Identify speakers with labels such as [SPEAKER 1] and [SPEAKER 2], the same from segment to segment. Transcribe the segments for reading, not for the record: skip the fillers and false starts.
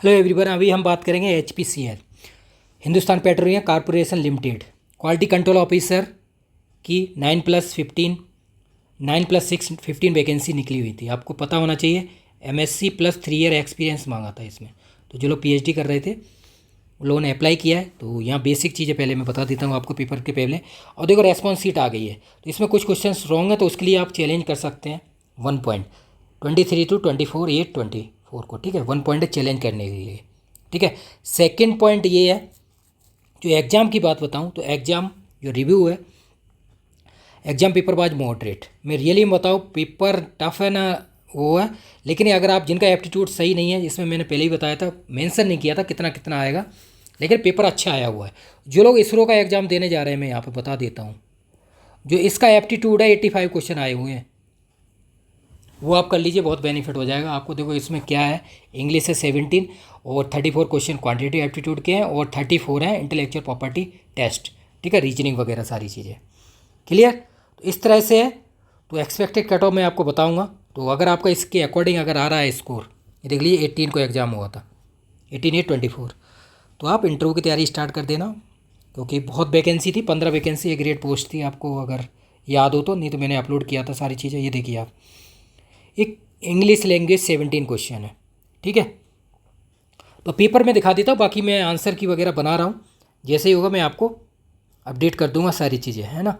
[SPEAKER 1] Hello everyone, अभी हम बात करेंगे HPCL Hindustan petroleum corporation limited quality control officer की 9+15 9+6 15 वैकेंसी निकली हुई थी। आपको पता होना चाहिए MSc प्लस 3 ईयर एक्सपीरियंस मांगा था इसमें। तो जो लोग PhD कर रहे थे उन लोगों ने अप्लाई किया है। तो यहाँ बेसिक चीज़ें पहले मैं बता देता हूँ आपको पेपर के पहले। और देखो रेस्पॉन्स शीट आ गई है, तो इसमें कुछ क्वेश्चन रॉन्ग है, तो उसके लिए आप चैलेंज कर सकते हैं 1 पॉइंट 23 to 24 8 24 को। ठीक है, 1 पॉइंट है चैलेंज करने के लिए। ठीक है, सेकंड पॉइंट ये है, जो एग्ज़ाम की बात बताऊं तो एग्ज़ाम जो रिव्यू है, एग्ज़ाम पेपर वाज मॉडरेट। मैं रियली बताऊँ पेपर टफ है ना, वो है, लेकिन अगर आप जिनका एप्टीट्यूड सही नहीं है, इसमें मैंने पहले ही बताया था, मेंशन नहीं किया था कितना कितना आएगा, लेकिन पेपर अच्छा आया हुआ है। जो लोग इसरो का एग्ज़ाम देने जा रहे हैं, मैं यहाँ पर बता देता हूँ, जो इसका एप्टीट्यूड है 85 क्वेश्चन आए हुए हैं, वो आप कर लीजिए, बहुत बेनिफिट हो जाएगा आपको। देखो इसमें क्या है, इंग्लिश है 17 और 34 क्वेश्चन क्वांटिटी एप्टीट्यूड के हैं और 34 हैं इंटेलेक्चुअल प्रॉपर्टी टेस्ट। ठीक है, रीजनिंग वगैरह सारी चीज़ें क्लियर। तो इस तरह से है। तो एक्सपेक्टेड कट ऑफ मैं आपको बताऊंगा। तो अगर आपका इसके अकॉर्डिंग अगर आ रहा है स्कोर, ये देख लीजिए 18 को एग्ज़ाम हुआ था, 18/8/24, तो आप इंटरव्यू की तैयारी स्टार्ट कर देना, क्योंकि बहुत वैकेंसी थी, 15 वैकेंसी, एक ग्रेड पोस्ट थी, आपको अगर याद हो तो, नहीं तो मैंने अपलोड किया था सारी चीज़ें, ये देखिए आप। एक इंग्लिश लैंग्वेज 17 क्वेश्चन है। ठीक है, तो पेपर में दिखा देता हूँ, बाकी मैं आंसर की वगैरह बना रहा हूँ, जैसे ही होगा मैं आपको अपडेट कर दूंगा सारी चीज़ें, है ना।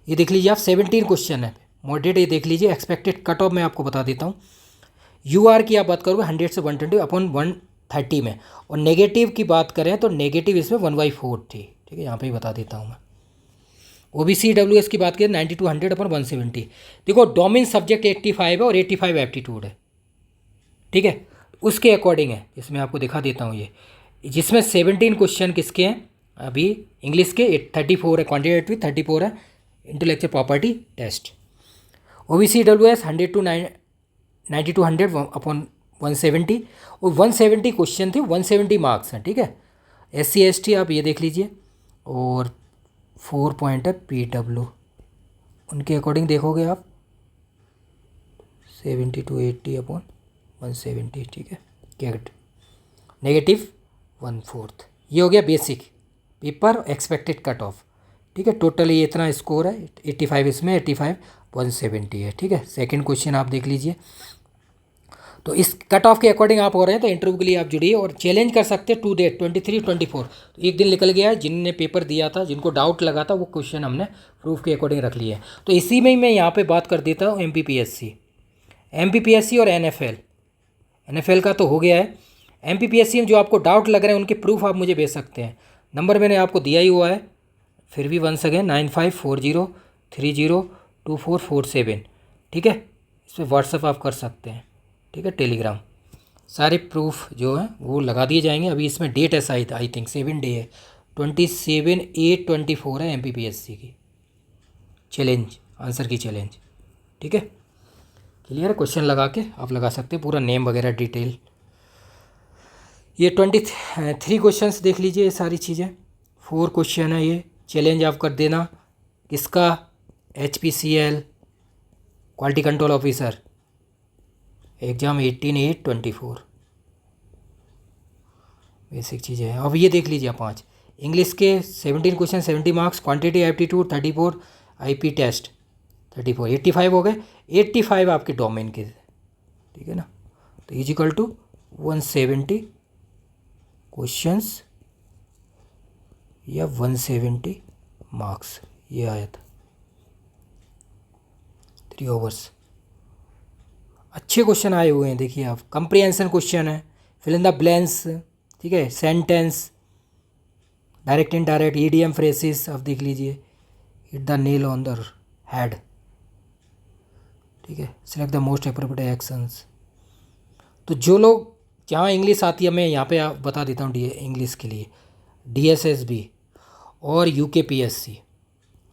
[SPEAKER 1] ये देख लीजिए आप, 17 क्वेश्चन है मॉडरेट। ये देख लीजिए एक्सपेक्टेड कट ऑफ मैं आपको बता देता हूँ। UR की आप बात करोगे 100 से 120 अपॉन 130 में, और नेगेटिव की बात करें तो नेगेटिव इसमें 1/4 थी। ठीक है, यहाँ पे ही बता देता हूँ मैं। OBCWS की बात करें 90 to 100 अपॉन 170। देखो डोमेन सब्जेक्ट 85 है और 85 एप्टीट्यूड है। ठीक है, उसके अकॉर्डिंग है, इसमें आपको दिखा देता हूँ ये, जिसमें 17 क्वेश्चन किसके हैं अभी, इंग्लिश के 34 है क्वान्टिटेटिव, 34 है intellectual property test. OBCWS 100 to 90 to 100 upon 170, और 170 क्वेश्चन थे, 170 मार्क्स हैं। ठीक है, SC ST आप ये देख लीजिए, और 4 पॉइंट है PW, उनके अकॉर्डिंग देखोगे आप 70 to 80 अपॉन 170। ठीक है, कैट नेगेटिव 1/4। ये हो गया basic paper expected cut off. ठीक है, टोटल ये इतना स्कोर है 85, इसमें 85 170 है। ठीक है, सेकंड क्वेश्चन आप देख लीजिए। तो इस कट ऑफ के अकॉर्डिंग आप हो रहे हैं, तो इंटरव्यू के लिए आप जुड़िए और चैलेंज कर सकते हैं 2 डेट 23-24। तो एक दिन निकल गया है, जिनने पेपर दिया था, जिनको डाउट लगा था, वो क्वेश्चन हमने प्रूफ के अकॉर्डिंग रख लिए हैं। तो इसी में ही मैं यहाँ पे बात कर देता हूँ MPPSC और NFL का तो हो गया है। MPPSC में जो आपको डाउट लग रहे हैं, उनके प्रूफ आप मुझे भेज सकते हैं। नंबर मैंने आपको दिया ही हुआ है, फिर भी वंस अगेन 9540302447। ठीक है, इस पर व्हाट्सअप आप कर सकते हैं। ठीक है, टेलीग्राम, सारे प्रूफ जो हैं वो लगा दिए जाएंगे। अभी इसमें डेट ऐसा आई थिंक 7 डे है, 27/8/24 है MPPSC की चैलेंज, आंसर की चैलेंज। ठीक है, क्लियर है। क्वेश्चन लगा के आप लगा सकते हैं, पूरा नेम वगैरह डिटेल। ये 23 क्वेश्चंस देख लीजिए, ये सारी चीज़ें 4 क्वेश्चन है, ये चैलेंज आप कर देना। किसका? HPCL quality control officer, exam 18/8/24, basic चीज़ें हैं। अब ये देख लीजिए 5 इंग्लिश के 17 question 70 marks, quantity aptitude 34, IP test 34, 85 हो गए, 85 आपके डोमेन के। ठीक है ना, तो इजिकल टू 170 क्वेश्चंस या 170 मार्क्स, ये आया था 3 ओवर्स। अच्छे क्वेश्चन आए हुए हैं, देखिए आप। कंप्रीहेंशन क्वेश्चन है, फिल इन द ब्लैंक्स। ठीक है, sentence, direct indirect, EDM phrases आप देख लीजिए, hit the nail on the head. ठीक है, select the most appropriate actions. तो जो लोग, जहाँ इंग्लिश आती है, मैं यहाँ पे बता देता हूँ इंग्लिश के लिए DSSB और UKPSC,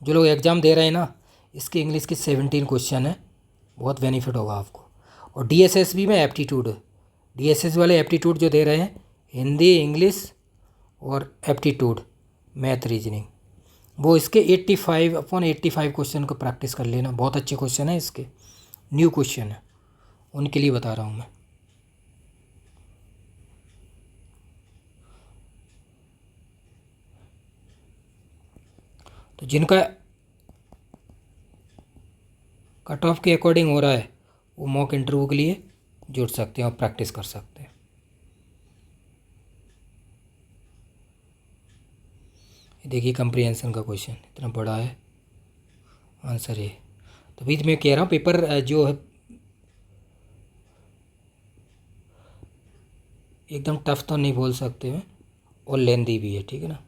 [SPEAKER 1] जो लोग एग्ज़ाम दे रहे हैं ना, इसके इंग्लिश के 17 क्वेश्चन है, बहुत बेनिफिट होगा आपको। और DSSB में एप्टीट्यूड, DSS वाले एप्टीट्यूड जो दे रहे हैं, हिंदी, इंग्लिश और एप्टीट्यूड, मैथ, रीजनिंग, वो इसके 85/85 क्वेश्चन को प्रैक्टिस कर लेना। बहुत अच्छे क्वेश्चन है इसके, न्यू क्वेश्चन है, उनके लिए बता रहा हूँ मैं। तो जिनका कट ऑफ के अकॉर्डिंग हो रहा है वो मॉक इंटरव्यू के लिए जुड़ सकते हैं और प्रैक्टिस कर सकते हैं। देखिए कंप्रीहेंशन का क्वेश्चन इतना बड़ा है, आंसर ये। तो बीच में कह रहा हूँ पेपर जो है एकदम टफ तो नहीं बोल सकते हैं और लेंदी भी है, ठीक है ना।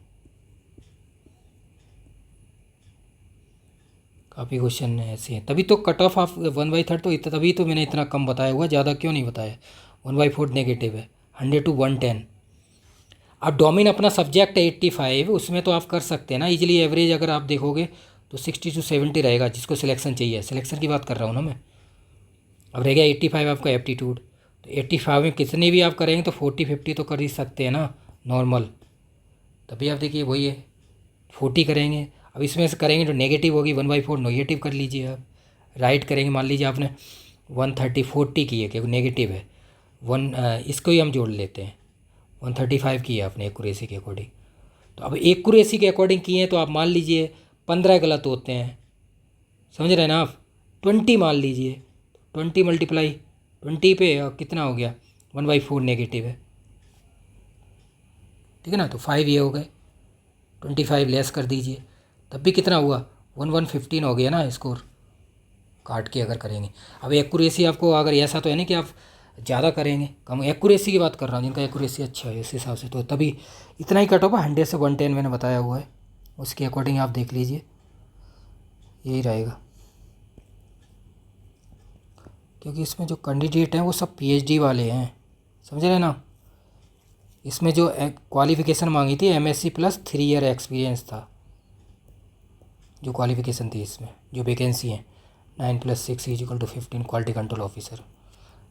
[SPEAKER 1] काफ़ी क्वेश्चन ऐसे हैं, तभी तो कट ऑफ ऑफ 1/3 तो तभी तो मैंने इतना कम बताया हुआ, ज़्यादा क्यों नहीं बताया। 1/4 नेगेटिव है, 100 to 110। अब डोमेन अपना सब्जेक्ट है 85, उसमें तो आप कर सकते हैं ना इजीली। एवरेज अगर आप देखोगे तो 60 to 70 रहेगा, जिसको सिलेक्शन चाहिए। सिलेक्शन की बात कर रहा हूँ ना मैं। अब रह गया 85 आपका एप्टीट्यूड, तो 85 में कितनी भी आप करेंगे तो 40-50 तो कर ही सकते हैं ना नॉर्मल। तभी आप देखिए वही है 40 करेंगे। अब इसमें से करेंगे तो नेगेटिव होगी 1/4, नेगेटिव कर लीजिए आप। राइट करेंगे, मान लीजिए आपने 130 40 की है क्योंकि नेगेटिव है इसको ही हम जोड़ लेते हैं। 135 की है आपने एक्यूरेसी के अकॉर्डिंग। तो अब एक्यूरेसी के अकॉर्डिंग किए हैं तो आप मान लीजिए 15 गलत होते हैं, समझ रहे हैं ना आप। 20 मान लीजिए, 20 मल्टीप्लाई 20 पे कितना हो गया 1/4 नेगेटिव है, ठीक है ना। तो 5 ये हो गए, 25 लेस कर दीजिए, तब भी कितना हुआ 115 हो गया ना स्कोर काट के अगर करेंगे। अब एक्यूरेसी आपको अगर ऐसा तो है नहीं कि आप ज़्यादा करेंगे, कम एक्यूरेसी की बात कर रहा हूँ, जिनका एक्यूरेसी अच्छा है इस हिसाब से तो तभी इतना ही कट होगा। 100 से 110 मैंने बताया हुआ है, उसके अकॉर्डिंग आप देख लीजिए, यही रहेगा। क्योंकि इसमें जो कैंडिडेट हैं वो सब पीएचडी वाले हैं, समझ रहे हैं ना। इसमें जो क्वालिफ़िकेशन मांगी थी एमएससी प्लस 3 ईयर एक्सपीरियंस था, जो क्वालिफ़िकेशन थी इसमें जो वैकेंसी है 9+6 = 15 क्वालिटी कंट्रोल ऑफिसर।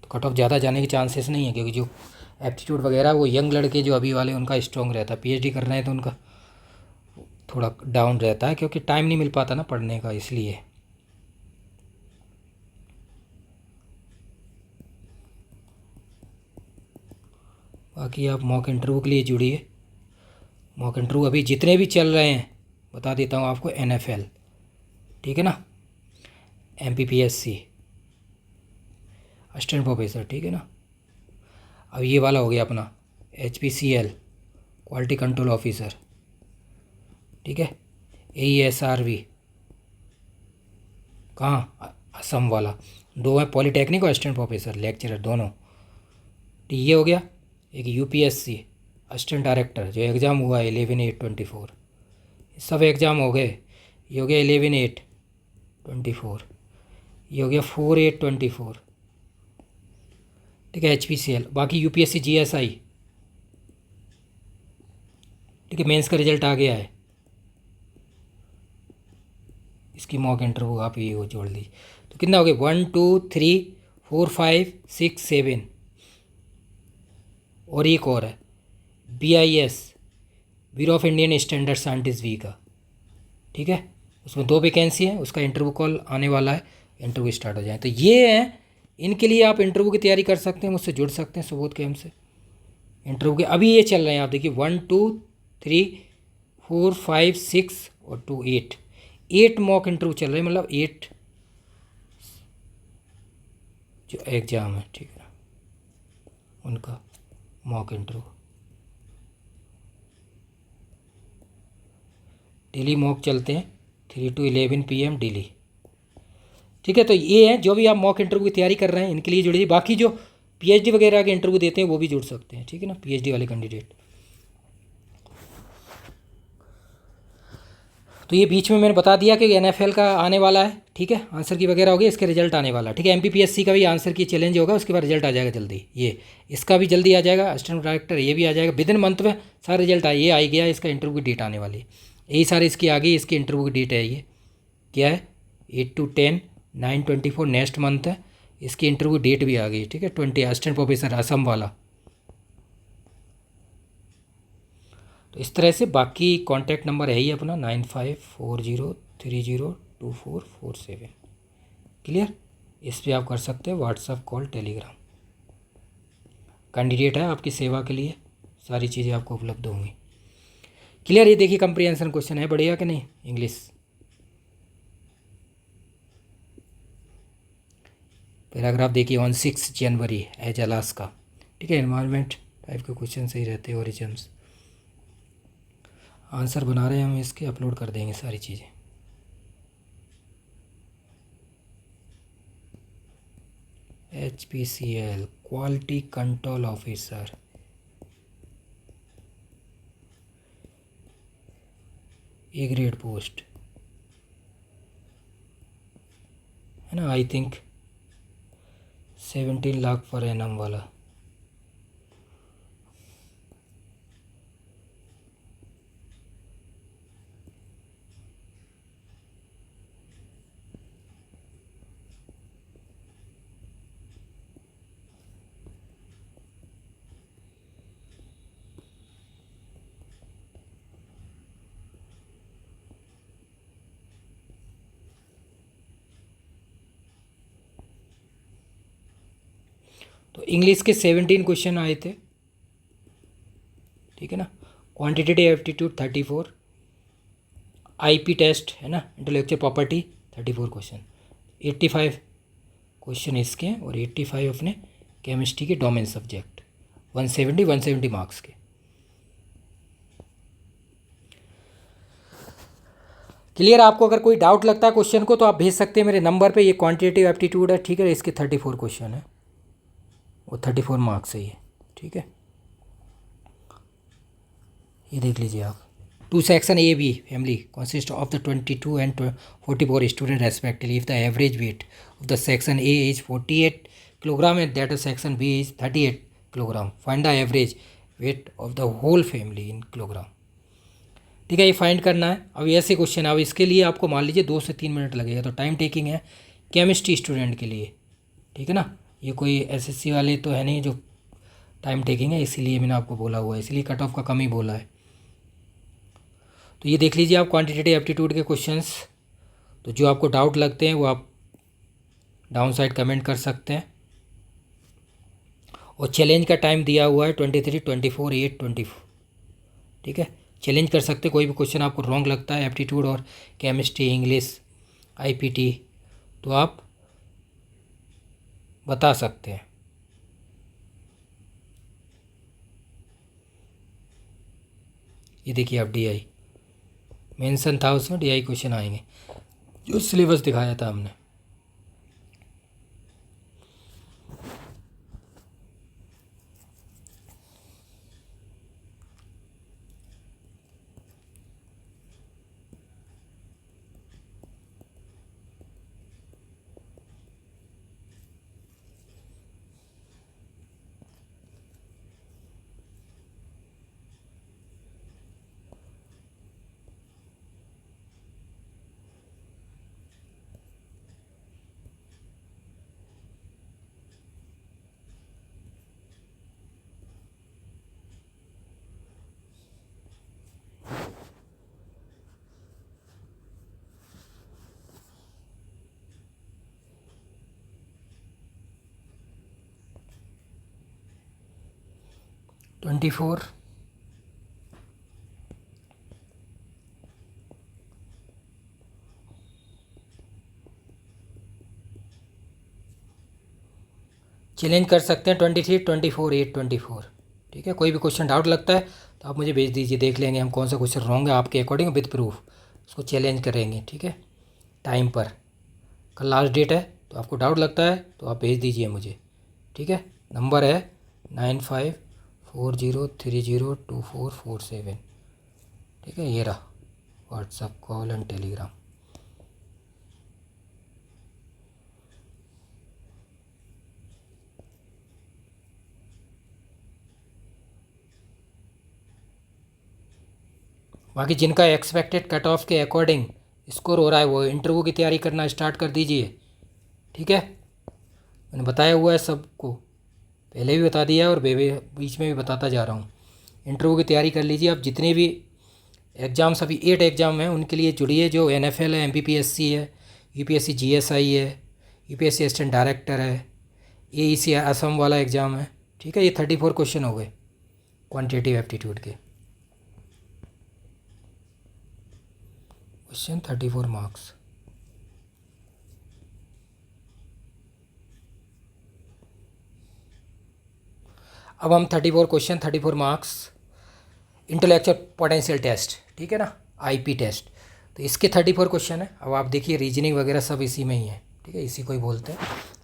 [SPEAKER 1] तो कट ऑफ ज़्यादा जाने के चांसेस नहीं है, क्योंकि जो एप्टीट्यूड वगैरह वो यंग लड़के जो अभी वाले उनका स्ट्रॉन्ग रहता है। पीएचडी कर रहे हैं तो उनका थोड़ा डाउन रहता है, क्योंकि टाइम नहीं मिल पाता ना पढ़ने का, इसलिए। बाकी आप मॉक इंटरव्यू के लिए जुड़िए। मॉक इंटरव्यू अभी जितने भी चल रहे हैं बता देता हूँ आपको। NFL, ठीक है ना, MPPSC असिस्टेंट प्रोफेसर, ठीक है ना। अब ये वाला हो गया अपना HPCL क्वालिटी कंट्रोल ऑफिसर, ठीक है। AESRB कहाँ, असम वाला। 2 है पॉलीटेक्निक और असिस्टेंट प्रोफेसर लेक्चरर दोनों। तो ये हो गया। एक UPSC असिस्टेंट डायरेक्टर जो एग्ज़ाम हुआ है 11/8/24, सब एग्ज़ाम हो गए। ये हो गया 11/8/24, ये हो गया 4/8/24, ठीक है। HPCL। बाकी UPSC GSI, ठीक है, मेंस का रिजल्ट आ गया है, इसकी मॉक इंटरव्यू आप ये वो जोड़ लीजिए। तो कितना हो गया 1 2 3 4 5 6 7, और एक और है BIS bureau of Indian standard scientist B का, ठीक है। उसमें 2 वैकेंसी है, उसका इंटरव्यू कॉल आने वाला है, इंटरव्यू स्टार्ट हो जाए। तो ये है, इनके लिए आप इंटरव्यू की तैयारी कर सकते हैं, मुझसे जुड़ सकते हैं सुबोध कैम्प से। इंटरव्यू के अभी ये चल रहे हैं, आप देखिए 1 2 3 4 5 6 और 2 8 मॉक इंटरव्यू चल रहे हैं, मतलब 8 जो एग्ज़ाम है, ठीक है ना, उनका मॉक इंटरव्यू। डेली मॉक चलते हैं 3 to 11 PM डेली, ठीक है। तो ये है, जो भी आप मॉक इंटरव्यू की तैयारी कर रहे हैं इनके लिए जुड़िए। बाकी जो PhD वगैरह के इंटरव्यू देते हैं वो भी जुड़ सकते हैं, ठीक है ना, PhD वाले कैंडिडेट। तो ये बीच में मैंने बता दिया कि NFL का आने वाला है, ठीक है, आंसर की वगैरह होगी, इसके रिजल्ट आने वाला है, ठीक है। MPPSC का भी आंसर की चैलेंज होगा, उसके बाद रिजल्ट आ जाएगा जल्दी। ये इसका भी जल्दी आ जाएगा, असिस्टेंट डायरेक्टर ये भी आ जाएगा विदिन मंथ में, सारा रिजल्ट ये आ गया। इसका इंटरव्यू की डेट आने वाली है, यही सारे इसकी आ गई। इसकी इंटरव्यू की डेट है, ये क्या है 8 to 10 9/24 नेक्स्ट मंथ है। इसकी इंटरव्यू डेट भी आ गई, ठीक है 20, असिस्टेंट प्रोफेसर असम वाला। तो इस तरह से बाकी कॉन्टैक्ट नंबर है ही अपना 9540302447, क्लियर। इस पर आप कर सकते हैं व्हाट्सअप कॉल टेलीग्राम। कैंडिडेट है आपकी सेवा के लिए, सारी चीज़ें आपको उपलब्ध होंगी, क्लियर। ये देखिए कंप्रीहेंशन क्वेश्चन है, बढ़िया कि नहीं इंग्लिश। पैराग्राफ देखिए ऑन 6 जनवरी एज अलास्का। ठीक है, एनवायरनमेंट टाइप के क्वेश्चन सही रहते हैं। ओरिजिन्स आंसर बना रहे हैं हम, इसके अपलोड कर देंगे सारी चीज़ें। HPCL quality control officer, A grade post है ना, I think 17 lakh per annum वाला। तो इंग्लिश के 17 क्वेश्चन आए थे। ठीक है ना, क्वांटिटेटिव एप्टीट्यूड 34, IP टेस्ट है ना, इंटेलेक्चुअल प्रॉपर्टी 34 क्वेश्चन, 85 क्वेश्चन इसके हैं और 85 अपने केमिस्ट्री के डोमेन सब्जेक्ट, 170 मार्क्स के। क्लियर? आपको अगर कोई डाउट लगता है क्वेश्चन को तो आप भेज सकते हैं मेरे नंबर पे। ये क्वांटिटेटिव एप्टीट्यूड है, ठीक है, इसके 34 क्वेश्चन है, वो 34 मार्क्स है ये। ठीक है, ये देख लीजिए आप। Two section A B family consist of the 22 and 44 student respectively if the average weight of the section A is 48 kilogram and that section B is 38 kilogram, find the average weight of the whole family in kilogram. ठीक है, ये find करना है। अब ऐसे question, अब इसके लिए आपको मान लीजिए 2 से 3 मिनट लगेगा, तो टाइम टेकिंग है केमिस्ट्री स्टूडेंट के लिए। ठीक है ना, ये कोई SSC वाले तो है नहीं जो टाइम टेकिंग है, इसीलिए मैंने आपको बोला हुआ है, इसलिए कट ऑफ का कम ही बोला है। तो ये देख लीजिए आप क्वांटिटेटिव एप्टीट्यूड के क्वेश्चंस। तो जो आपको डाउट लगते हैं वो आप डाउन साइड कमेंट कर सकते हैं। और चैलेंज का टाइम दिया हुआ है 23, 24, 8, 24। ठीक है, चैलेंज कर सकते हैं। कोई भी क्वेश्चन आपको रॉन्ग लगता है एप्टीट्यूड और केमिस्ट्री, इंग्लिश, IPT, तो आप बता सकते हैं। ये देखिए आप DI मेंशन था, उसमें DI क्वेश्चन आएंगे जो सिलेबस दिखाया था हमने। ट्वेंटी फोर चैलेंज कर सकते हैं 23, 24, 8, 24। ठीक है, कोई भी क्वेश्चन डाउट लगता है तो आप मुझे भेज दीजिए, देख लेंगे हम कौन सा क्वेश्चन रॉन्ग है आपके अकॉर्डिंग विद प्रूफ, उसको चैलेंज करेंगे। ठीक है, टाइम पर, कल लास्ट डेट है, तो आपको डाउट लगता है तो आप भेज दीजिए मुझे। ठीक है, नंबर है 9540302447। ठीक है, ये रहा व्हाट्सअप, कॉल एंड टेलीग्राम। बाकी जिनका एक्सपेक्टेड कट ऑफ के अकॉर्डिंग स्कोर हो रहा है वो इंटरव्यू की तैयारी करना स्टार्ट कर दीजिए। ठीक है, मैंने बताया हुआ है सबको, पहले भी बता दिया है और बीच में भी बताता जा रहा हूँ। इंटरव्यू की तैयारी कर लीजिए। अब जितने भी एग्ज़ाम्स, अभी 8 एग्ज़ाम हैं, उनके लिए जुड़िए। जो NFL है, MPPSC है, UPSC GSI है, UPSC असिस्टेंट डायरेक्टर है, AEC असम वाला एग्ज़ाम है। ठीक है, ये 34 क्वेश्चन हो गए क्वान्टिटेटिव एप्टीट्यूड के, क्वेश्चन 34 मार्क्स। अब हम 34 question 34 marks intellectual potential test, ठीक है ना, आईपी टेस्ट। तो इसके 34 क्वेश्चन है। अब आप देखिए रीजनिंग वगैरह सब इसी में ही है, ठीक है, इसी को ही बोलते हैं।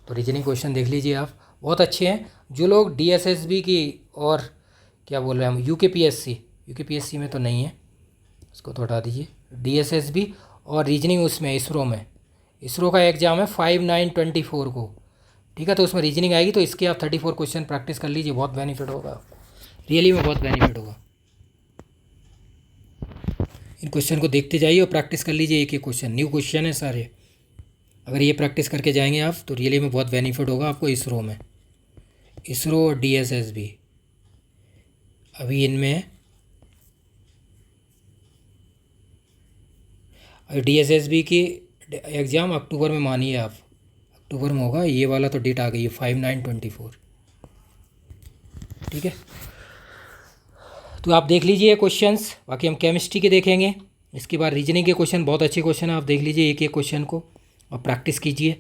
[SPEAKER 1] तो रीजनिंग क्वेश्चन देख लीजिए आप, बहुत अच्छे हैं। जो लोग डीएसएसबी की और क्या बोल रहे हैं हम, यूकेपीएससी में तो नहीं है, इसको तो हटा दीजिए। डीएसएसबी और रीजनिंग उसमें इसरो में, इसरो का एग्ज़ाम है 5/9/24 को, ठीक है। तो उसमें रीजनिंग आएगी, तो इसके आप 34 क्वेश्चन प्रैक्टिस कर लीजिए, बहुत बेनिफिट होगा, रियली में बहुत बेनिफिट होगा। इन क्वेश्चन को देखते जाइए और प्रैक्टिस कर लीजिए, एक एक क्वेश्चन न्यू क्वेश्चन है सारे। अगर ये प्रैक्टिस करके जाएंगे आप तो रियली में बहुत बेनिफिट होगा आपको इसरो में, इसरो और डीएसएसबी। अभी इनमें डीएसएसबी की एग्ज़ाम अक्टूबर में मानिए आप, अक्टूबर में होगा। ये वाला तो डेट आ गई है 5/9/24, ठीक है। तो आप देख लीजिए क्वेश्चंस, बाकी हम केमिस्ट्री के देखेंगे। इसके बाद रीजनिंग के क्वेश्चन बहुत अच्छे क्वेश्चन है, आप देख लीजिए एक एक क्वेश्चन को और प्रैक्टिस कीजिए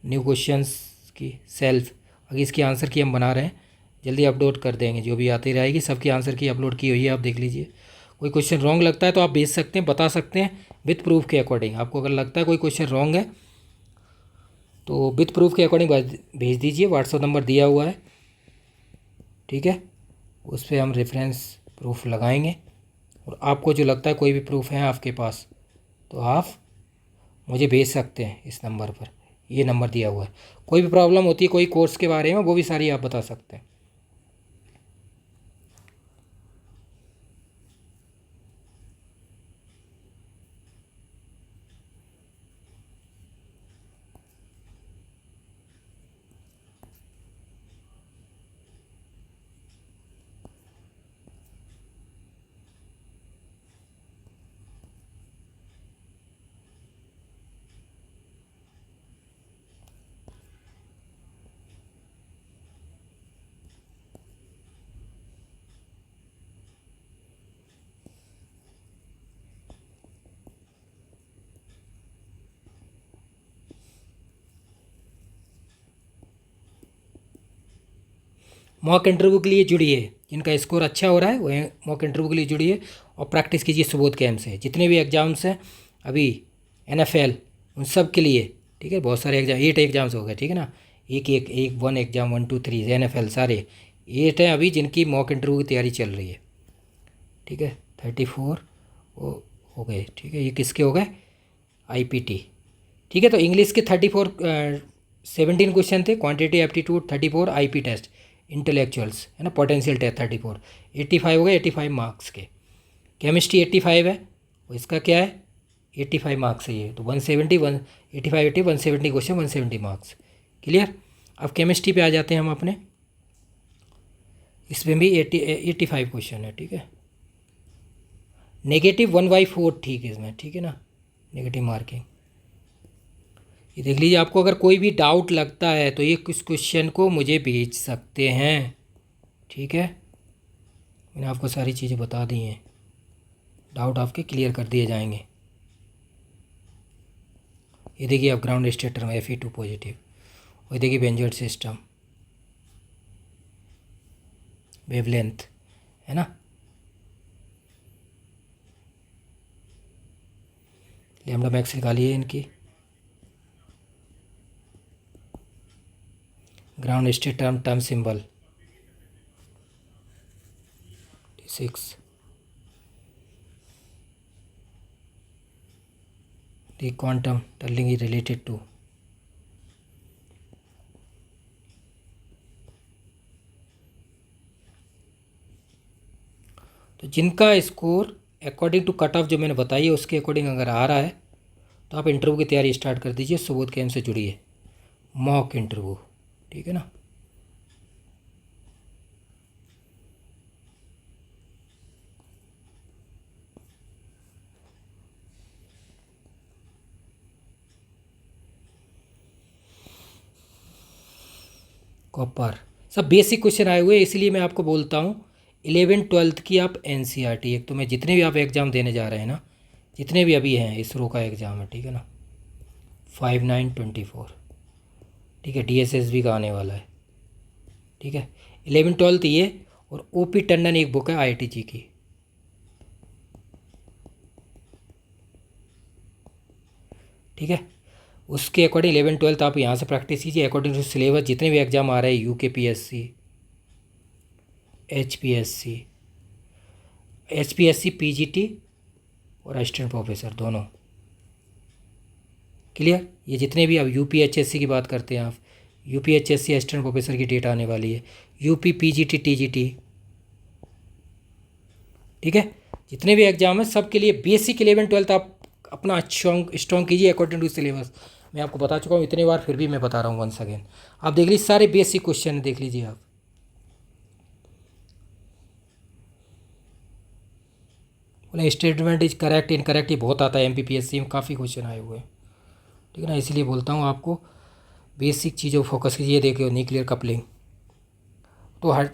[SPEAKER 1] न्यू क्वेश्चंस की सेल्फ। अगर इसके आंसर की हम बना रहे हैं, जल्दी अपलोड कर देंगे, जो भी आती रहेगी सबकी आंसर की अपलोड की हुई है, आप देख लीजिए। कोई क्वेश्चन रॉन्ग लगता है तो आप भेज सकते हैं, बता सकते हैं विथ प्रूफ के अकॉर्डिंग। आपको अगर लगता है कोई क्वेश्चन रॉन्ग है तो विथ प्रूफ के अकॉर्डिंग भेज दीजिए, व्हाट्सअप नंबर दिया हुआ है, ठीक है। उस पर हम रेफरेंस प्रूफ लगाएंगे, और आपको जो लगता है कोई भी प्रूफ है आपके पास तो आप मुझे भेज सकते हैं इस नंबर पर, ये नंबर दिया हुआ है। कोई भी प्रॉब्लम होती है कोई कोर्स के बारे में, वो भी सारी आप बता सकते हैं। मॉक इंटरव्यू के लिए जुड़िए, जिनका स्कोर अच्छा हो रहा है वह मॉक इंटरव्यू के लिए जुड़िए और प्रैक्टिस कीजिए सुबोध कैम्प से। जितने भी एग्ज़ाम्स हैं अभी NFL उन सब के लिए, ठीक है, बहुत सारे एग्जाम 8 एग्जाम्स हो गए, ठीक है ना, एक 1 एग्ज़ाम 1 2 3 NFL सारे 8 हैं अभी जिनकी मॉक इंटरव्यू की तैयारी चल रही है, ठीक है। 34 वो हो गए, ठीक है। ये किसके हो गए, IPT, ठीक है। तो इंग्लिश के 17 क्वेश्चन थे, quantity aptitude 34, IP test intellectuals है ना, पोटेंशियल टेस्ट 34, 85 हो गए, 85 मार्क्स के। केमिस्ट्री 85 है, और इसका क्या है 85 मार्क्स है ये, तो 170 85 80 170 क्वेश्चन 170 मार्क्स, क्लियर। अब केमिस्ट्री पे आ जाते हैं हम अपने, इसमें भी 85 क्वेश्चन है, ठीक है। नेगेटिव 1/4 ठीक है इसमें, ठीक है ना, नेगेटिव मार्किंग। ये देख लीजिए, आपको अगर कोई भी डाउट लगता है तो ये किस क्वेश्चन को मुझे भेज सकते हैं, ठीक है। मैंने आपको सारी चीज़ें बता दी हैं, डाउट आपके क्लियर कर दिए जाएंगे। ये देखिए आप ग्राउंड स्टेटर में Fe2 पॉजिटिव, और देखिए बेंजोइड सिस्टम वेवलेंथ है ना, लैम्डा मैक्स निकालिए इनकी, ground state term symbol 6, the quantum telling is related to, तो जिनका score according to cut off जो मैंने बताई है उसके अकॉर्डिंग अगर आ रहा है तो आप इंटरव्यू की तैयारी स्टार्ट कर दीजिए, सुबोध कैम्प से जुड़िए, मॉक इंटरव्यू, ठीक है ना। कॉपर सब बेसिक क्वेश्चन आए हुए हैं, इसलिए मैं आपको बोलता हूँ 11th-12th की आप NCERT, एक तो मैं जितने भी आप एग्ज़ाम देने जा रहे हैं ना, जितने भी अभी हैं इसरो का एग्ज़ाम है, ठीक है ना, 5/9/24, ठीक है। DSSB का आने वाला है, ठीक है। 11th-12th ये, और ओपी टंडन एक बुक है आईआईटी की, ठीक है। उसके अकॉर्डिंग 11th-12th आप यहाँ से प्रैक्टिस कीजिए अकॉर्डिंग टू सिलेबस। जितने भी एग्ज़ाम आ रहे हैं, यूकेपीएससी, एचपीएससी, पीजीटी और असिस्टेंट प्रोफेसर दोनों, क्लियर। ये जितने भी, अब यूपीएचएससी की बात करते हैं आप, यूपीएचएससी असिस्टेंट प्रोफेसर की डेट आने वाली है, यूपी पीजीटी टीजीटी, ठीक है। जितने भी एग्जाम है सब के लिए बेसिक 11th-12th आप अपना स्ट्रॉन्ग कीजिए अकॉर्डिंग टू सिलेबस। मैं आपको बता चुका हूँ इतनी बार, फिर भी मैं बता रहा हूँ वंस अगेन। आप देख लीजिए सारे बेसिक क्वेश्चन देख लीजिए आप। बोले स्टेटमेंट इज करेक्ट इनकरेक्ट ये बहुत आता है, एमपीपीएससी में काफ़ी क्वेश्चन आए हुए हैं, ठीक है ना। इसीलिए बोलता हूँ आपको बेसिक चीज़ों फोकस कीजिए। देखिए न्यूक्लियर कपलिंग तो हर,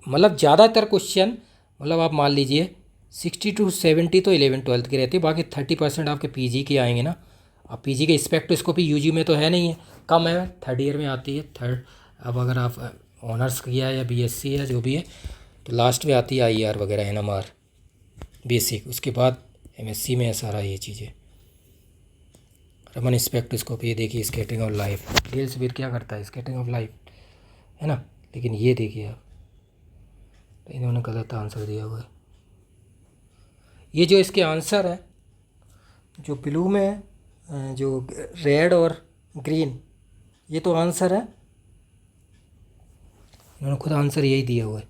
[SPEAKER 1] मतलब ज़्यादातर क्वेश्चन, मतलब आप मान लीजिए 60 to 70 तो 11th-12th के रहते हैं, बाकी 30% आपके पीजी के आएंगे ना। अब पीजी के स्पेक्ट्रोस्कोपी यूजी में तो है नहीं है, कम है, थर्ड ईयर में आती है। थर्ड, अब अगर आप ऑनर्स किया है या बीएससी है जो भी है, तो लास्ट में आती है आईआर वगैरह, एनएमआर बेसिक। उसके बाद एमएससी में है सारा ये चीज़ें। रमन स्पेक्ट्रोस्कोपी, ये देखिए scattering of life, deals with क्या करता है, स्कैटरिंग ऑफ लाइफ, है ना। लेकिन ये देखिए आप, तो इन्होंने गलत आंसर दिया हुआ है। ये जो इसके आंसर है, जो ब्लू में है, जो रेड और ग्रीन, ये तो आंसर है, इन्होंने खुद आंसर यही दिया हुआ है।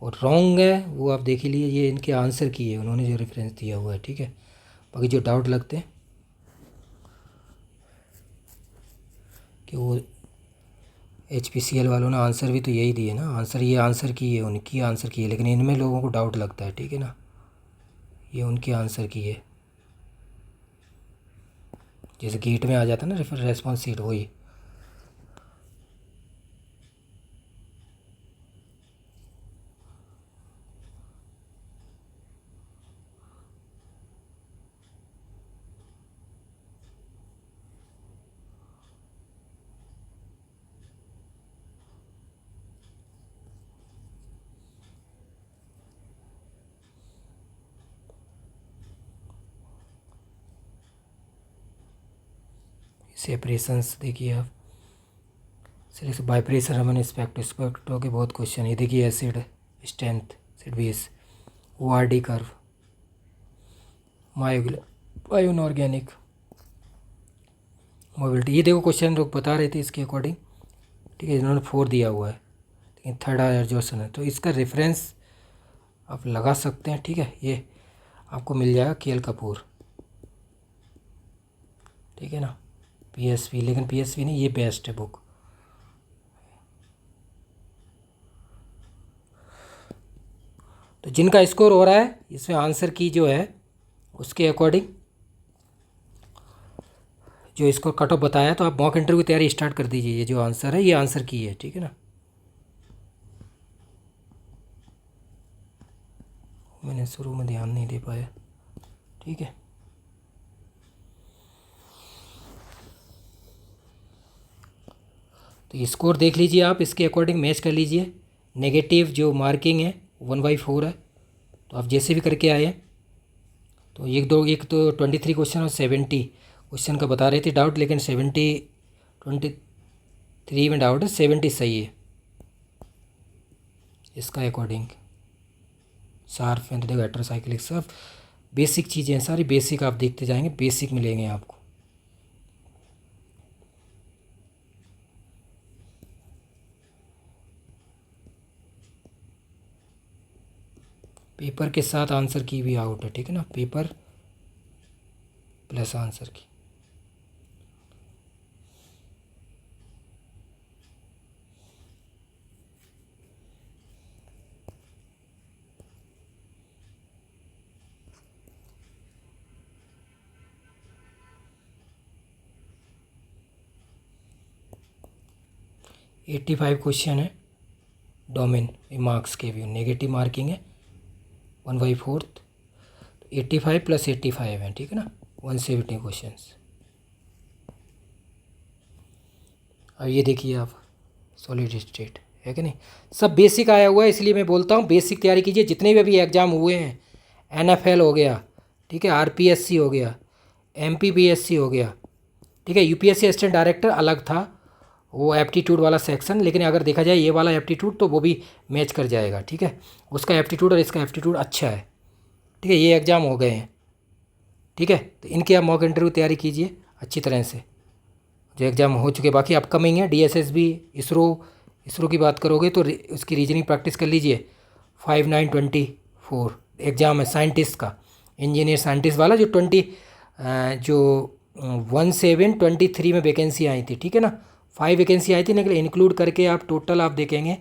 [SPEAKER 1] और रॉन्ग है वो आप देख ही लिए, ये इनके आंसर की है, उन्होंने जो रेफरेंस दिया हुआ है, ठीक है। बाकी जो डाउट लगते हैं कि वो एचपीसीएल वालों ने आंसर भी तो यही दिए ना, आंसर ये आंसर की है, उनकी आंसर की है, लेकिन इनमें लोगों को डाउट लगता है, ठीक है ना। ये उनके आंसर की है, जैसे गेट में आ जाता है ना रेफर रेस्पॉन्स सीट, वही। सेपरेशंस देखिए आप, सिर्फ बाई प्रेशर हमने स्पेक्ट्रो के बहुत क्वेश्चन। ये देखिए acid strength, acid base, O R D curve, bio inorganic mobility, ये देखो क्वेश्चन लोग बता रहे थे इसके अकॉर्डिंग, ठीक है। इन्होंने 4 दिया हुआ है, लेकिन थर्ड एडजॉर्सन है, तो इसका रेफरेंस आप लगा सकते हैं, ठीक है। ये आपको मिल जाएगा केएल कपूर, ठीक है ना। पीएसवी, लेकिन पीएसवी नहीं, ये बेस्ट है बुक। तो जिनका स्कोर हो रहा है इसमें आंसर की जो है उसके अकॉर्डिंग जो इसको कट ऑफ बताया, तो आप मॉक इंटरव्यू की तैयारी स्टार्ट कर दीजिए। ये जो आंसर है ये आंसर की है, ठीक है ना। मैंने शुरू में ध्यान नहीं दे पाया, ठीक है। तो स्कोर देख लीजिए आप, इसके अकॉर्डिंग मैच कर लीजिए। नेगेटिव जो मार्किंग है 1/4 है, तो आप जैसे भी करके आए हैं। तो एक तो 23 क्वेश्चन और 70 क्वेश्चन का बता रहे थे डाउट, लेकिन 23 में डाउट है, 70 सही है इसका अकॉर्डिंग। शार्प में तो देखो हेट्रोसाइक्लिक, सब बेसिक चीज़ें हैं, सारी बेसिक आप देखते जाएंगे, बेसिक मिलेंगे आपको। पेपर के साथ आंसर की भी आउट है, ठीक है ना, पेपर प्लस आंसर की। एट्टी 85 क्वेश्चन है डोमेन मार्क्स के भी, नेगेटिव मार्किंग है 1/4, 85 + 85 है, ठीक है ना, 170 क्वेश्चन। अब ये देखिए आप, सॉलिड स्टेट है कि नहीं। सब बेसिक आया हुआ है, इसलिए मैं बोलता हूँ बेसिक तैयारी कीजिए। जितने भी अभी एग्ज़ाम हुए हैं, NFL हो गया, ठीक है, RPSC हो गया, MPPSC हो गया, ठीक है, UPSC असिस्टेंट डायरेक्टर अलग था वो एप्टीट्यूड वाला सेक्शन, लेकिन अगर देखा जाए ये वाला एप्टीट्यूड तो वो भी मैच कर जाएगा, ठीक है। उसका एप्टीट्यूड और इसका एप्टीट्यूड अच्छा है, ठीक है। ये एग्ज़ाम हो गए हैं, ठीक है। तो इनकी आप मॉक इंटरव्यू तैयारी कीजिए अच्छी तरह से, जो एग्ज़ाम हो चुके। बाकी अपकमिंग है DSSB, इसरो की बात करोगे तो उसकी रीजनिंग प्रैक्टिस कर लीजिए। 5924 एग्ज़ाम है साइंटिस्ट का, इंजीनियर साइंटिस्ट वाला, जो 1723 में वैकेंसी आई थी, ठीक है ना। 5 वैकेंसी आई थी, लेकिन इंक्लूड करके आप टोटल आप देखेंगे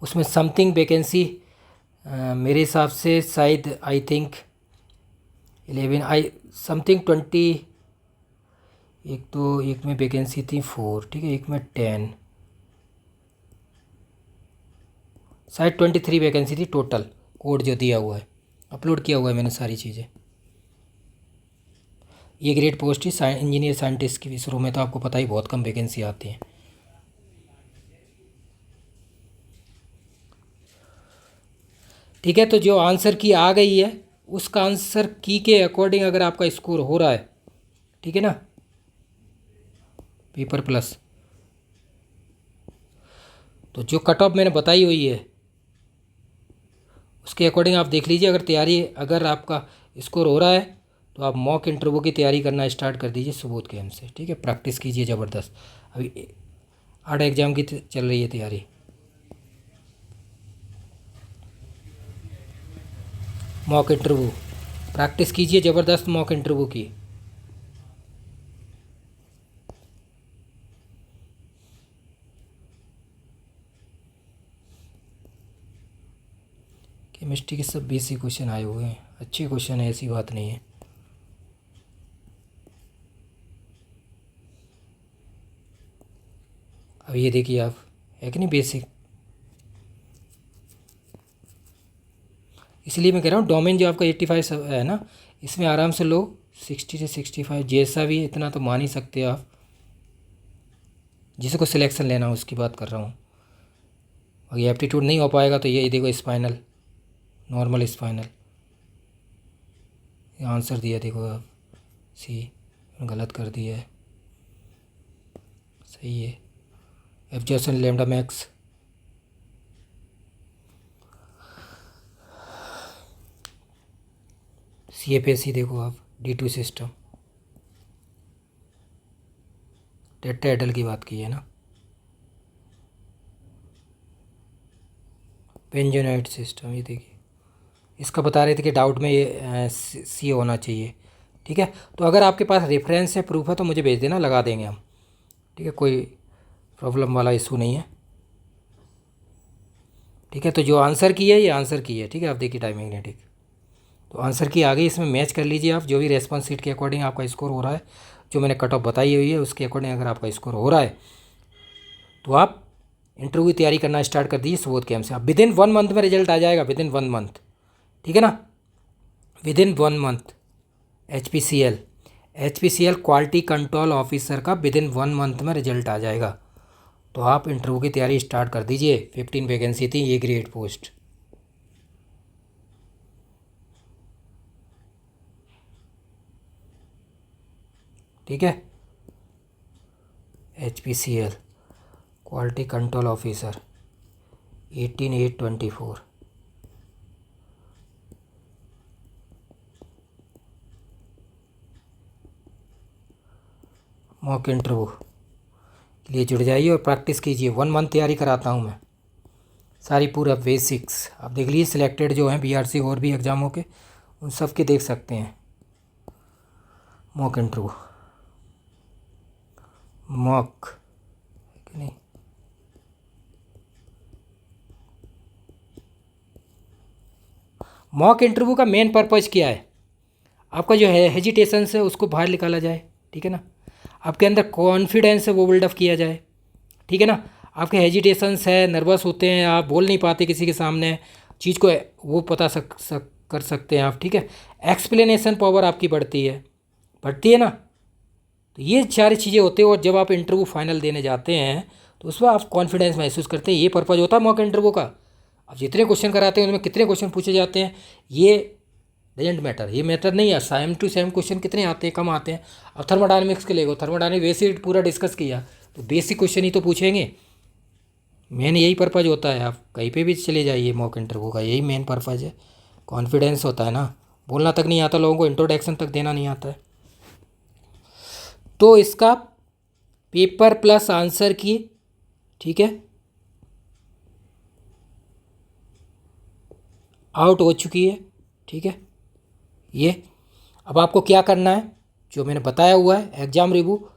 [SPEAKER 1] उसमें समथिंग वैकेंसी मेरे हिसाब से शायद आई थिंक 11 आई समथिंग 20, एक में वैकेंसी थी 4, ठीक है, एक में 10, शायद 23 वैकेंसी थी टोटल। कोड जो दिया हुआ है, अपलोड किया हुआ है मैंने सारी चीज़ें। ये ग्रेड पोस्ट ही इंजीनियर साइंटिस्ट की, इसरो में तो आपको पता ही बहुत कम वैकेंसी आती हैं। ठीक है, तो जो आंसर की आ गई है उसका आंसर की के अकॉर्डिंग अगर आपका स्कोर हो रहा है, ठीक है ना, पेपर प्लस, तो जो कट ऑफ मैंने बताई हुई है उसके अकॉर्डिंग आप देख लीजिए। अगर आपका स्कोर हो रहा है तो आप मॉक इंटरव्यू की तैयारी करना स्टार्ट कर दीजिए सुबोध गेम से, ठीक है। प्रैक्टिस कीजिए ज़बरदस्त। अभी 8 एग्ज़ाम की चल रही है तैयारी। मॉक इंटरव्यू प्रैक्टिस कीजिए ज़बरदस्त, मॉक इंटरव्यू की। केमिस्ट्री के सब बेसिक क्वेश्चन आए हुए हैं, अच्छे क्वेश्चन है, ऐसी बात नहीं है। अब ये देखिए आप, है कि नहीं बेसिक। इसलिए मैं कह रहा हूँ डोमेन जो आपका 85 है ना, इसमें आराम से लो 60 से 65, जैसा भी इतना तो मान ही सकते हो आप। जिसको सिलेक्शन लेना हो उसकी बात कर रहा हूँ। और ये एप्टीट्यूड नहीं हो पाएगा तो ये देखो स्पाइनल, नॉर्मल स्पाइनल, ये आंसर दिया देखो आप, सी गलत कर दिया है, सही है। एब्जॉर्प्शन लैम्डा मैक्स, CFAC देखो आप, D2 सिस्टम, टेट्राहेड्रल की बात की है ना, बेंजोनाइट सिस्टम, ये देखिए इसका बता रहे थे कि डाउट में ये सी होना चाहिए, ठीक है। तो अगर आपके पास रेफरेंस है, प्रूफ है तो मुझे भेज देना, लगा देंगे हम, ठीक है, कोई प्रॉब्लम वाला इशू नहीं है, ठीक है। तो जो आंसर की है ये आंसर की है, ठीक है। आप देखिए टाइमिंग ने, ठीक, तो आंसर की आ गई, इसमें मैच कर लीजिए आप। जो भी रेस्पॉन्स सीट के अकॉर्डिंग आपका स्कोर हो रहा है, जो मैंने कट ऑफ बताई हुई है उसके अकॉर्डिंग अगर आपका स्कोर हो रहा है तो आप इंटरव्यू की तैयारी करना स्टार्ट कर दीजिए सुबोध कैम्प से। आप विदिन 1 मंथ में रिजल्ट आ जाएगा, विदिन 1 मंथ, ठीक है ना, within 1 month. HPCL quality control officer का विदिन 1 मंथ में रिजल्ट आ जाएगा। तो आप इंटरव्यू की तैयारी स्टार्ट कर दीजिए। 15 वैकेंसी थी, ये ग्रेड पोस्ट, ठीक है। HPCL quality control officer 18/8/24, mock interview के लिए जुड़ जाइए और प्रैक्टिस कीजिए। 1 मंथ तैयारी कराता हूँ मैं, सारी पूरा बेसिक्स आप देख लीजिए। सिलेक्टेड जो हैं BRC और भी एग्ज़ामों के, उन सब के देख सकते हैं। मॉक इंटरव्यू, मॉक कि नहीं, मॉक इंटरव्यू का मेन पर्पज़ क्या है, आपका जो है हेजिटेशंस है उसको बाहर निकाला जाए, ठीक है ना। आपके अंदर कॉन्फिडेंस है वो बिल्डअप किया जाए, ठीक है ना। आपके हेजिटेशंस है, नर्वस होते हैं, आप बोल नहीं पाते किसी के सामने, चीज़ को वो पता कर सकते हैं आप, ठीक है। एक्सप्लेनेशन पावर आपकी बढ़ती है ना। तो ये सारी चीज़ें होती हैं। और जब आप इंटरव्यू फाइनल देने जाते हैं तो उसमें आप कॉन्फिडेंस महसूस करते हैं। ये पर्पज़ होता है मॉक इंटरव्यू का। अब जितने क्वेश्चन कराते हैं उनमें कितने क्वेश्चन पूछे जाते हैं ये डजेंट मैटर, ये मैटर नहीं है। सेम टू सेम क्वेश्चन कितने आते हैं, कम आते हैं। अब थर्मोडायनेमिक्स के लेगो, थर्मोडायनेमिक्स वैसे ही पूरा डिस्कस किया तो बेसिक क्वेश्चन ही तो पूछेंगे। मेन यही पर्पज़ होता है। आप कहीं पे भी चले जाइए, मॉक इंटरव्यू का यही मेन पर्पज़ है। कॉन्फिडेंस होता है ना, बोलना तक नहीं आता लोगों को, इंट्रोडक्शन तक देना नहीं आता है। तो इसका पेपर प्लस आंसर की, ठीक है, आउट हो चुकी है, ठीक है। ये अब आपको क्या करना है, जो मैंने बताया हुआ है एग्ज़ाम रिव्यू,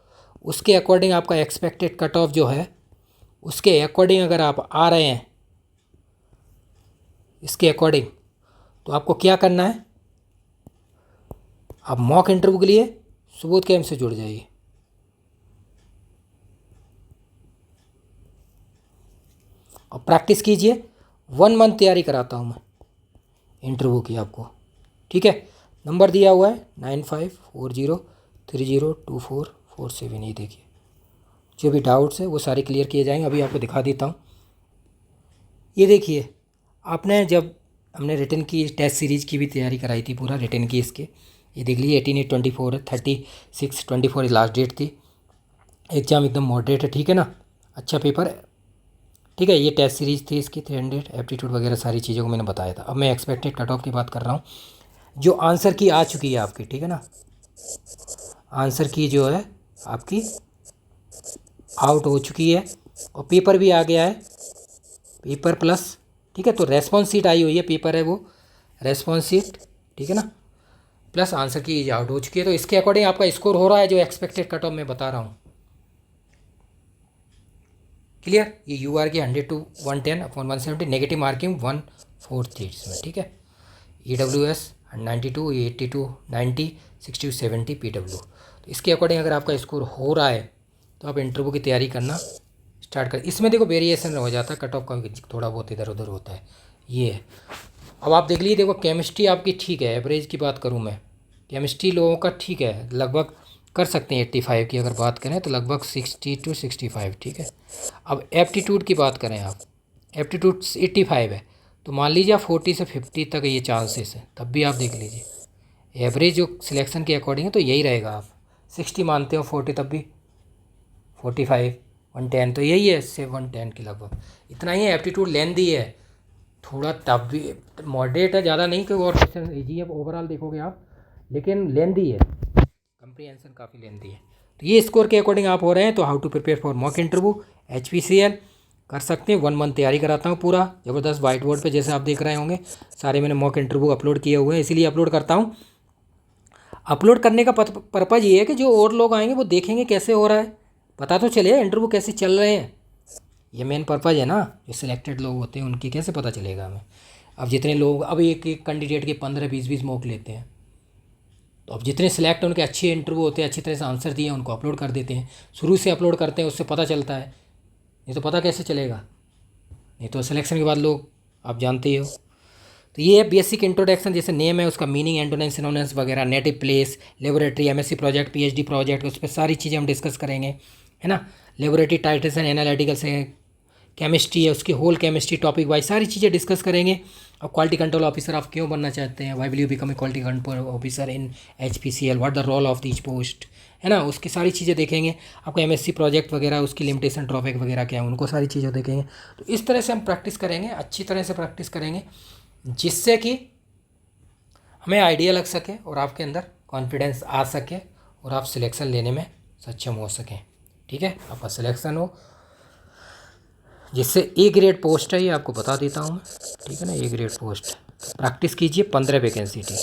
[SPEAKER 1] उसके अकॉर्डिंग आपका एक्सपेक्टेड कट ऑफ जो है उसके अकॉर्डिंग अगर आप आ रहे हैं इसके अकॉर्डिंग, तो आपको क्या करना है, आप मॉक इंटरव्यू के लिए सुबोध कैंप से जुड़ जाइए। और प्रैक्टिस कीजिए। 1 मंथ तैयारी कराता हूँ मैं इंटरव्यू की आपको, ठीक है। नंबर दिया हुआ है 9540302447। ये देखिए, जो भी डाउट्स है वो सारे क्लियर किए जाएंगे। अभी आपको दिखा देता हूँ। ये देखिए, आपने जब हमने रिटन की टेस्ट सीरीज़ की भी तैयारी कराई थी, पूरा रिटन की इसके, ये देख लीजिए 18/8/24 है, 36/24 लास्ट डेट थी। एग्ज़ाम एकदम मॉडरेट है, ठीक है ना, अच्छा पेपर है, ठीक है। ये टेस्ट सीरीज़ थी इसकी 300 एप्टीट्यूड वगैरह सारी चीज़ों को मैंने बताया था। अब मैं एक्सपेक्टेड कट ऑफ की बात कर रहा हूँ, जो आंसर की आ चुकी है आपकी, ठीक है ना, आंसर की जो है आपकी आउट हो चुकी है और पेपर भी आ गया है, पेपर प्लस, ठीक है। तो रेस्पॉन्स सीट आई हुई है, पेपर है वो रेस्पॉन्स सीट, ठीक है ना, प्लस आंसर की आउट हो चुकी है। तो इसके अकॉर्डिंग आपका स्कोर हो रहा है जो एक्सपेक्टेड कट ऑफ मैं बता रहा हूँ। क्लियर, ये यू आर की 100 to 110/170, नेगेटिव मार्किंग 1/4 थी इसमें, ठीक है। EWS 92, 82, 90, 60, 70 PW। तो इसके अकॉर्डिंग अगर आपका स्कोर हो रहा है तो आप इंटरव्यू की तैयारी करना स्टार्ट कर। इसमें देखो वेरिएशन हो जाता है, कट ऑफ का थोड़ा बहुत इधर उधर होता है, ये है। अब आप देख लीजिए, देखो केमिस्ट्री आपकी ठीक है, एवरेज की बात करूँ मैं, केमिस्ट्री लोगों का ठीक है, लगभग कर सकते हैं 85 की अगर बात करें तो लगभग 60 to 65, ठीक है। अब एप्टीट्यूड की बात करें आप, एप्टीट्यूड 85 है, तो मान लीजिए आप 40 से 50 तक ये चांसेस है, तब भी आप देख लीजिए एवरेज जो सिलेक्शन के अकॉर्डिंग है तो यही रहेगा। आप 60 मानते हो, 40 तब भी 45, 110 तो यही है, से 110 के लगभग इतना ही है। एप्टीट्यूड लेंदी है, थोड़ा टफ भी, मॉडरेट है, ज़्यादा नहीं, कोई और क्वेश्चन ईजी है ओवरऑल देखोगे आप, लेकिन लेंदी है, कंप्रीहेंशन काफ़ी लेंदी है। तो ये स्कोर के अकॉर्डिंग आप हो रहे हैं। तो how to prepare for mock interview HPCL कर सकते हैं। 1 मंथ तैयारी कराता हूँ पूरा ज़बरदस्त, वाइट बोर्ड पे जैसे आप देख रहे होंगे सारे मैंने मॉक इंटरव्यू अपलोड किए हुए हैं, इसीलिए अपलोड करता हूँ। अपलोड करने का पर्पज़ ये है कि जो और लोग आएंगे वो देखेंगे कैसे हो रहा है, पता तो चले इंटरव्यू कैसे चल रहे हैं। ये मेन पर्पज़ है ना, जो सिलेक्टेड लोग होते हैं उनकी कैसे पता चलेगा हमें। अब जितने लोग, अब एक एक कैंडिडेट के 15-20 मॉक लेते हैं, तो अब जितने सिलेक्ट उनके अच्छे इंटरव्यू होते हैं, अच्छी तरह से आंसर दिए, उनको अपलोड कर देते हैं। शुरू से अपलोड करते हैं, उससे पता चलता है, नहीं तो पता कैसे चलेगा, नहीं तो सिलेक्शन के बाद लोग, आप जानते ही हो। तो ये है बेसिक इंट्रोडक्शन, जैसे नेम है उसका मीनिंग, एंटोनिम्स सिनोनिम्स वगैरह, native place, laboratory, MSc project, PhD project, उस पर सारी चीज़ें हम डिस्कस करेंगे, है ना। लेबोरेटरी टाइट्रेशन एनालिटिकल से, केमिस्ट्री है उसकी होल केमिस्ट्री टॉपिक वाइज सारी चीज़ें डिस्कस करेंगे। और क्वालिटी कंट्रोल ऑफिसर आप क्यों बनना चाहते हैं, why will you become a quality control officer in HPCL, what the role of this post, है ना, उसकी सारी चीज़ें देखेंगे। आपको MSc प्रोजेक्ट वगैरह उसकी लिमिटेशन ड्रॉबैक वगैरह क्या है, उनको सारी चीज़ें देखेंगे। तो इस तरह से हम प्रैक्टिस करेंगे, अच्छी तरह से प्रैक्टिस करेंगे, जिससे कि हमें आइडिया लग सके और आपके अंदर कॉन्फिडेंस आ सके और आप सिलेक्शन लेने में सक्षम हो सकें, ठीक है। आपका सिलेक्शन हो, जिससे A ग्रेड पोस्ट है, ये आपको बता देता हूँ मैं, ठीक है ना, A ग्रेड पोस्ट। प्रैक्टिस कीजिए, 15 वैकेंसी थी,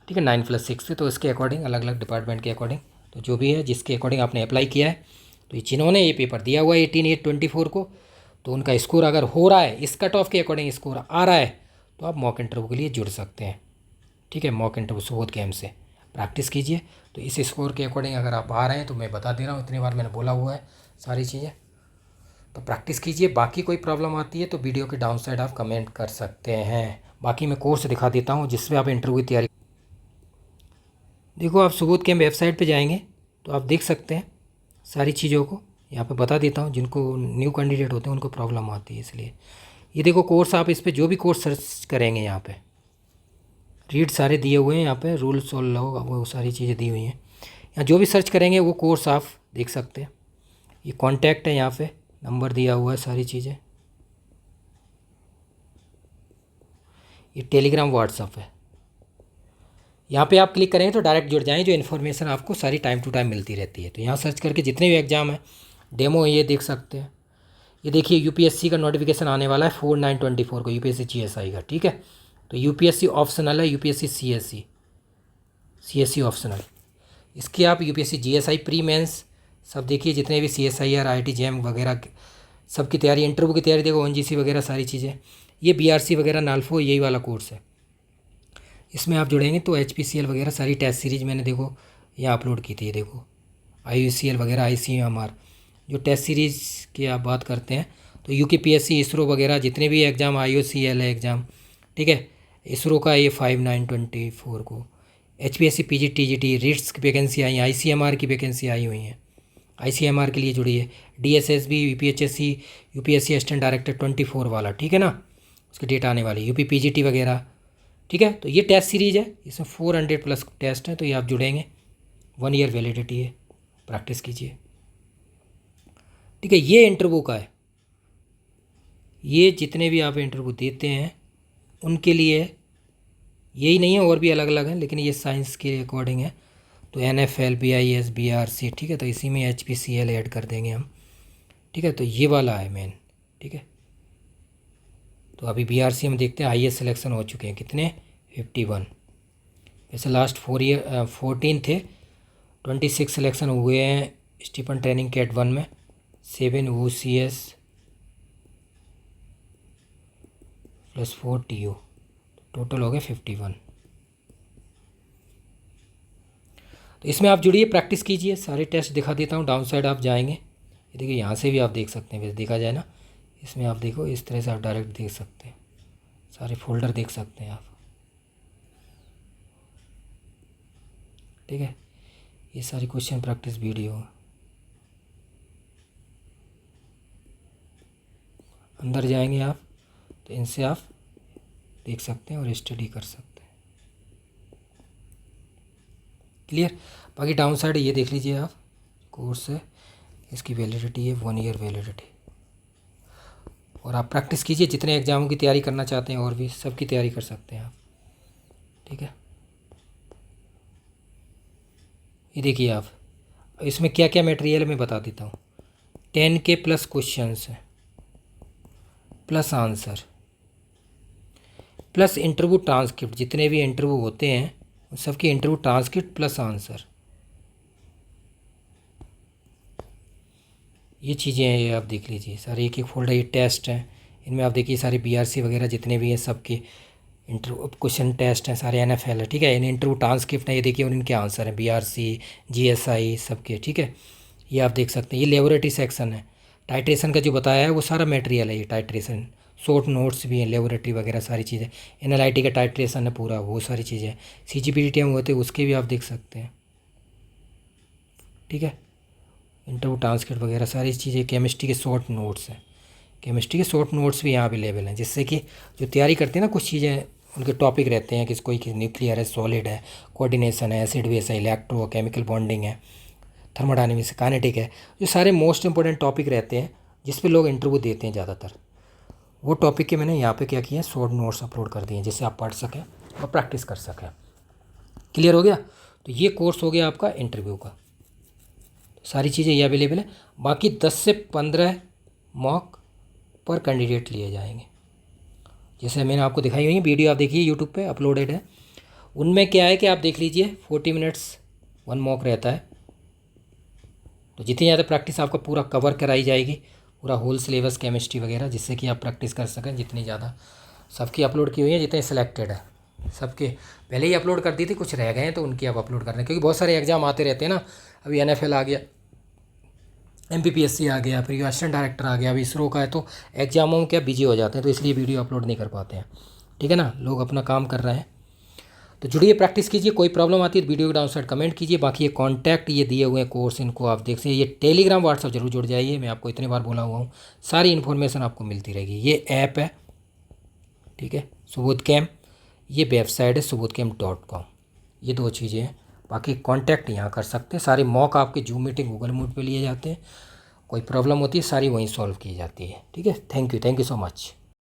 [SPEAKER 1] ठीक है, 9+6 थी, तो इसके अकॉर्डिंग अलग अलग डिपार्टमेंट के अकॉर्डिंग, तो जो भी है जिसके अकॉर्डिंग आपने अप्लाई किया है, तो जिन्होंने ये पेपर दिया हुआ है 18/8/24 को, तो उनका स्कोर अगर हो रहा है, इस कट ऑफ के अकॉर्डिंग स्कोर आ रहा है, तो आप मॉक इंटरव्यू के लिए जुड़ सकते हैं, ठीक है। मॉक इंटरव्यू सुबोध कैंप से प्रैक्टिस कीजिए। तो इस स्कोर के अकॉर्डिंग अगर आप आ रहे हैं, तो मैं बता दे रहा हूँ, इतनी बार मैंने बोला हुआ है सारी चीज़ें, तो प्रैक्टिस कीजिए। बाकी कोई प्रॉब्लम आती है तो वीडियो के डाउन साइड आप कमेंट कर सकते हैं। बाकी मैं कोर्स दिखा देता हूँ जिसमें आप इंटरव्यू की तैयारी, देखो आप सुबोध कैंप वेबसाइट पे जाएंगे तो आप देख सकते हैं सारी चीज़ों को, यहाँ पे बता देता हूँ, जिनको न्यू कैंडिडेट होते हैं उनको प्रॉब्लम आती है इसलिए। ये देखो कोर्स, आप इस पर जो भी कोर्स सर्च करेंगे यहाँ पे रीड सारे दिए हुए हैं, यहाँ पे रूल्स और लॉ वो सारी चीज़ें दी हुई हैं। यहाँ जो भी सर्च करेंगे वो कोर्स आप देख सकते हैं। ये कॉन्टैक्ट है, यहाँ पे नंबर दिया हुआ है, सारी चीज़ें। ये टेलीग्राम व्हाट्सअप है, यहाँ पे आप क्लिक करेंगे तो डायरेक्ट जुड़ जाएँ, जो इन्फॉर्मेशन आपको सारी टाइम टू टाइम मिलती रहती है। तो यहाँ सर्च करके जितने भी एग्ज़ाम है डेमो ये देख सकते हैं। ये देखिए यूपीएससी का नोटिफिकेशन आने वाला है 4/9/24 को, यूपीएससी जीएसआई का, ठीक है। तो यूपीएससी ऑप्शनल है, यूपीएससी सीएससी ऑप्शनल। इसके आप यूपीएससी जीएसआई प्री मेंस सब देखिए, जितने भी सीएसआईआर आईआईटी जैम वगैरह सबकी तैयारी, इंटरव्यू की तैयारी देखो, ओएनजीसी वगैरह सारी चीज़ें। ये बीआरसी वगैरह नाल्फो यही वाला कोर्स है। इसमें आप जुड़ेंगे तो एचपीसीएल वगैरह सारी टेस्ट सीरीज मैंने देखो यहाँ अपलोड की थी। ये देखो आईयूसीएल वगैरह, आईसीएमआर जो टेस्ट सीरीज़ की आप बात करते हैं, तो यूकेपीएससी इसरो वगैरह जितने भी एग्ज़ाम, आईओसीएल है एग्ज़ाम, ठीक है। इसरो का ये 5/9/24 को, एचपीएससी पीजी टीजीटी रिट्स की वैकेंसी आई, आईसीएमआर की वैकेंसी आई हुई हैं, आईसीएमआर के लिए जुड़ी है। DSSB, UPHSC, UPSC assistant director 24 वाला, ठीक है ना, उसकी डेट आने वाली, यूपी पीजीटी वगैरह, ठीक है। तो ये टेस्ट सीरीज़ है, इसमें 400+ टेस्ट हैं। तो ये आप जुड़ेंगे, 1 ईयर वैलिडिटी है, प्रैक्टिस कीजिए, ठीक है। ये इंटरव्यू का है, ये जितने भी आप इंटरव्यू देते हैं उनके लिए यही नहीं है, और भी अलग अलग हैं, लेकिन ये साइंस के अकॉर्डिंग है। तो NFL, BIS, BRC, ठीक है। तो इसी में HPCL ऐड कर देंगे हम, ठीक है। तो ये वाला है मेन, ठीक है। तो अभी BRC हम देखते हैं, हाईएस्ट सिलेक्शन हो चुके हैं कितने, 51। वैसे लास्ट 14 थे, 26 सिलेक्शन हुए हैं स्टीफन ट्रेनिंग कैट 1 में, 7 OCS +4 TO, टोटल हो गए 51। तो इसमें आप जुड़िए, प्रैक्टिस कीजिए, सारे टेस्ट दिखा देता हूँ। डाउन साइड आप जाएंगे, ये देखिए यहाँ से भी आप देख सकते हैं, वैसे देखा जाए ना, इसमें आप देखो इस तरह से आप डायरेक्ट देख सकते हैं, सारे फोल्डर देख सकते हैं आप, ठीक है। ये सारी क्वेश्चन प्रैक्टिस वीडियो अंदर जाएंगे आप, तो इनसे आप देख सकते हैं और स्टडी कर सकते हैं, क्लियर। बाकी डाउन साइड ये देख लीजिए आप, कोर्स है, इसकी वैलिडिटी है 1 ईयर वैलिडिटी। और आप प्रैक्टिस कीजिए, जितने एग्ज़ामों की तैयारी करना चाहते हैं और भी सबकी तैयारी कर सकते हैं आप, ठीक है। ये देखिए आप, इसमें क्या क्या मटेरियल मैं बता देता हूँ। 10K प्लस क्वेश्चंस हैं, plus answer, plus interview transcript, जितने भी इंटरव्यू होते हैं उन सबके इंटरव्यू ट्रांसक्रिप्ट प्लस आंसर, ये चीज़ें हैं, ये आप देख लीजिए सारे एक एक फोल्डर। ये टेस्ट हैं, इनमें आप देखिए सारे BRC वगैरह जितने भी हैं सबके इंटरव्यू क्वेश्चन टेस्ट हैं, सारे NFL है, ठीक है। इन इंटरव्यू ट्रांसक्रिप्ट हैं, ये देखिए, और इनके आंसर हैं BRC, GSI सबके, ठीक है। ये आप देख सकते हैं। ये लेबोरेटरी सेक्शन है, टाइट्रेशन का जो बताया है वो सारा मटेरियल है, ये टाइट्रेशन शॉर्ट नोट्स भी हैं, लेबोरेटरी वगैरह सारी चीज़ें, NLIT का टाइट्रेशन है पूरा, वो सारी चीज़ें, CGPTM होते हैं उसके भी आप देख सकते हैं, ठीक है। इंटरव्यू ट्रांसक्रिप्ट वगैरह सारी चीज़ें, केमिस्ट्री के शॉर्ट नोट्स हैं, केमिस्ट्री के शॉर्ट नोट्स भी यहाँ अवेलेबल हैं, जिससे कि जो तैयारी करते हैं ना, कुछ चीज़ें उनके टॉपिक रहते हैं कि कोई न्यूक्लियर है, सॉलिड है, कोऑर्डिनेशन है, एसिड बेस है, इलेक्ट्रो केमिकल बॉन्डिंग है, थर्मोडायनेमिक्स, काइनेटिक है, जो सारे मोस्ट इंपॉर्टेंट टॉपिक रहते हैं जिस पे लोग इंटरव्यू देते हैं ज़्यादातर, वो टॉपिक के मैंने यहाँ पे क्या किया है, शॉर्ट नोट्स अपलोड कर दिए हैं, जिससे आप पढ़ सकें और प्रैक्टिस कर सकें। क्लियर हो गया। तो ये कोर्स हो गया आपका इंटरव्यू का, सारी चीज़ें ये अवेलेबल है। बाकी 10 से 15 मॉक पर कैंडिडेट लिए जाएंगे, जैसे मैंने आपको दिखाई हुई है वीडियो, आप देखिए यूट्यूब पे अपलोडेड है। उनमें क्या है कि आप देख लीजिए 40 मिनट्स 1 मॉक रहता है, तो जितनी ज़्यादा प्रैक्टिस आपका पूरा कवर कराई जाएगी, पूरा होल सिलेबस केमिस्ट्री वगैरह, जिससे कि आप प्रैक्टिस कर सकें जितनी ज़्यादा। सबकी अपलोड की हुई है, जितने सिलेक्टेड है सबके पहले ही अपलोड कर दी थी, कुछ रह गए हैं तो उनकी आप अपलोड कर रहे हैं, क्योंकि बहुत सारे एग्जाम आते रहते हैं ना। अभी NFL आ गया, MPPSC आ गया, फिर असिस्टेंट डायरेक्टर आ गया, अभी इसरो का है, तो एग्जामों में क्या बिजी हो जाते हैं, तो इसलिए वीडियो अपलोड नहीं कर पाते हैं, ठीक है ना। लोग अपना काम कर रहे हैं, तो जुड़िए, प्रैक्टिस कीजिए। कोई प्रॉब्लम आती है तो वीडियो के डाउन साइड कमेंट कीजिए। बाकी ये कॉन्टैक्ट ये दिए हुए हैं कोर्स, इनको आप देख सकते हैं। ये टेलीग्राम व्हाट्सअप जरूर जुड़ जाइए, मैं आपको इतनी बार बोला हुआ हूँ, सारी इन्फॉर्मेशन आपको मिलती रहेगी। ये ऐप है, ठीक है, सुबोध कैम्प। ये वेबसाइट है subodhcamp.com। ये 2 चीज़ें हैं। बाकी कांटेक्ट यहाँ कर सकते हैं। सारे मॉक आपके जूम मीटिंग गूगल मीट पे लिए जाते हैं। कोई प्रॉब्लम होती है सारी वहीं सॉल्व की जाती है, ठीक है। Thank you so much.